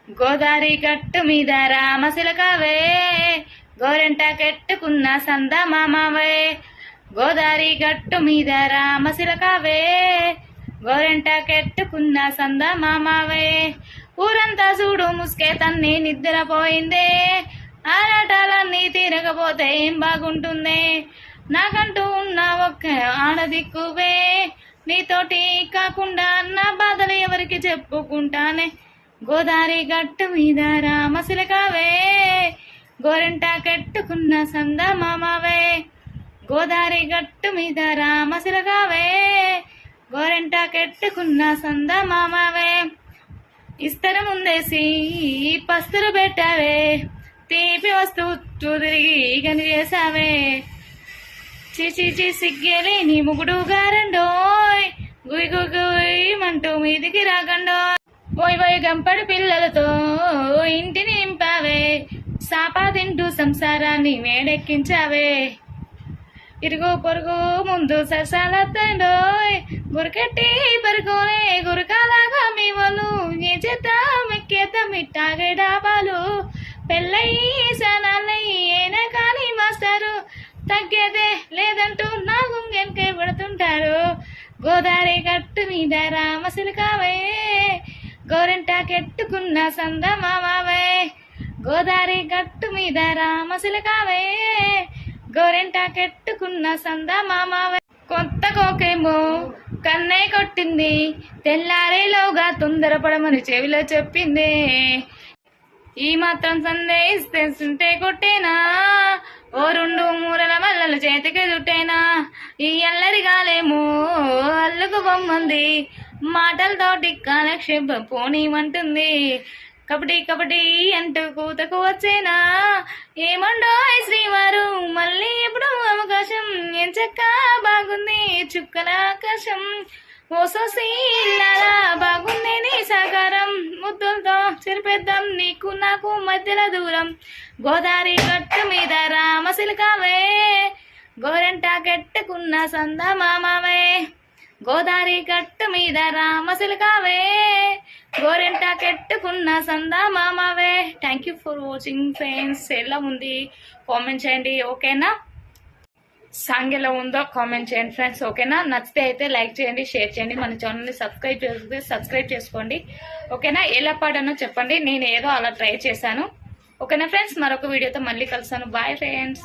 గోదారి గట్టు మీద రామశిలకవే గోరెంట కెట్టుకున్న సందమామవే. గోదారి గట్టు మీద రామశిలకవే గోరెంట కెట్టుకున్న సందమామవే. ఊరంతా చూడు ముసుకే తన్ని నిద్రపోయిందే, ఆరాటాలన్నీ తీరకపోతే ఏం బాగుంటుందే. నాకంటూ ఉన్న ఒక్క ఆడదిక్కువే, నీతోటి కాకుండా నా బాధలు ఎవరికి చెప్పుకుంటానే. గోదారి గట్టు మీద రామశిలకవే గోరెంట కెట్టుకున్న సందమామవే. గోదారి గట్టు మీద రామశిలకవే గోరెంట కెట్టుకున్న సందమామవే. ఇస్తరు ముందేసి పస్తులు పెట్టావే, తీపి వస్తువు తిరిగి గని చేసావే. చిచి సిగ్గేలి నీ ముగుడు గారండోయ్, గుయ్ గుయ్ గుయ్యమంటూ మీదికి రాకండో. ఓయ్ ఓయ్ గంపడి పిల్లలతో ఇంటిని నింపావే, సాపా తింటూ సంసారాన్ని వేడెక్కించావే. ఇరుగు పొరుగు ముందు సరసాలతండోయ్, గురకెట్టి పరుగునే గురకాలాగా మీ వాళ్ళు ఏ చేత మెక్కేత మిట్టాగే డాబాలు. పెళ్ళయి సనాలయ్యి అయినా కానీ మాస్టారు తగ్గేదే లేదంటూ నా గుంగెనకే పడుతుంటారు. గోదారి గట్టు మీద రామశిలకవే గోరెంట కెట్టుకున్న సందమామవే. గోదారి గట్టు మీద రామశిలకవే గోరెంట కెట్టుకున్న సందమామవే. కొత్త కోకేమో కన్నే కొట్టింది, తెల్లారేలోగా తొందరపడమని చెవిలో చెప్పింది. ఈ మాత్రం సందేహిస్తుంటే కొట్టేనా, ఓ రెండు మూరల మల్లలు చేతికి చుట్టేనా. ఈ అల్లరిగాలేమో అల్లుకు బొమ్మంది, మాటలతోటి కాలక్షేపం పోనీమంటుంది. కబడ్డీ కబడ్డీ అంటూ కూతకు వచ్చేనా, ఏమండో శ్రీవారు మళ్ళీ ఎప్పుడు అవకాశం. ఎంచక్క బాగుంది చుక్కల ఆకాశం, ఓసోసీలారా బాగుంది నీ సాకారం. ముద్దులతో చెరిపేద్దాం నీకు నాకు మధ్యల దూరం. గోదారి గట్టు మీద రామశిలకవే గోరెంట కెట్టుకున్న సందమామవే. గోదారి గట్టు మీద రామశిలకవే గోరెంట కెట్టుకున్న సందమామవే. Thank you for watching friends. ఎలా ఉంది కామెంట్ చేయండి ఓకేనా. సాంగ్ ఎలా ఉందో కామెంట్ చేయండి ఫ్రెండ్స్ ఓకేనా. నచ్చితే అయితే లైక్ చేయండి, షేర్ చేయండి, మన ఛానల్ని సబ్స్క్రైబ్ చేసుకోండి ఓకేనా. ఎలా పాడానో చెప్పండి, నేను ఏదో అలా ట్రై చేశాను ఓకేనా ఫ్రెండ్స్. మరొక వీడియోతో మళ్ళీ కలుస్తాను. Bye friends.